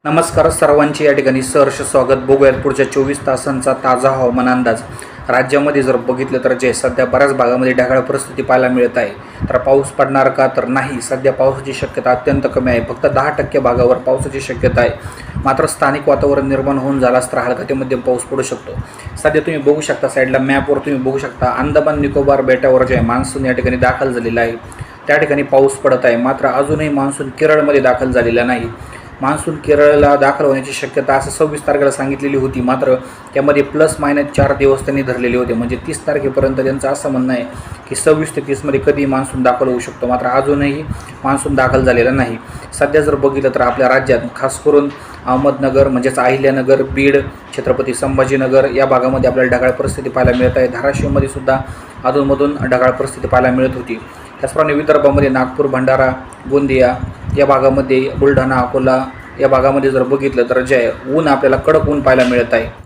नमस्कार सर्वांचे या ठिकाणी सहर्ष स्वागत. बघूयात पुढच्या 24 तासांचा ताजा हवामान अंदाज. राज्यामध्ये जर बघितलं तर जे सध्या बऱ्याच भागामध्ये ढगाळ परिस्थिती पाहायला मिळत आहे. तर पाऊस पडणार का तर नाही, सध्या पावसाची शक्यता अत्यंत कमी आहे. फक्त 10% भागावर पावसाची शक्यता आहे. मात्र स्थानिक वातावरण निर्माण होऊन झालाच तर हलका ते मध्यम पाऊस पडू शकतो. सध्या तुम्ही बघू शकता साईडला मॅपवर तुम्ही बघू शकता अंदमान निकोबार बेटावर जे मान्सून या ठिकाणी दाखल झालेला आहे. त्या ठिकाणी पाऊस पडत आहे. मात्र अजूनही मान्सून केरळमध्ये दाखल झालेला नाही. मान्सून केरळला दाखल होण्याची शक्यता असं 26 तारखेला सांगितलेली होती. मात्र त्यामध्ये ±4 दिवस त्यांनी धरलेले होते. म्हणजे 30 तारखेपर्यंत त्यांचं असं म्हणणं आहे की 26 ते 30मध्ये कधी मान्सून दाखल होऊ शकतो. मात्र अजूनही मान्सून दाखल झालेला नाही. सध्या जर बघितलं तर आपल्या राज्यात खास करून अहमदनगर म्हणजेच अहिल्यानगर, बीड, छत्रपती संभाजीनगर या भागामध्ये आपल्याला ढगाळ परिस्थिती पाहायला मिळत आहे. धाराशिवमध्ये सुद्धा अधूनमधून ढगाळ परिस्थिती पाहायला मिळत होती. त्याचप्रमाणे विदर्भामध्ये नागपूर, भंडारा, गोंदिया या भागामध्ये, बुलढाणा, अकोला या भागामध्ये जर बघितलं तर जे ऊन आपल्याला कडक ऊन पाहायला मिळत आहे.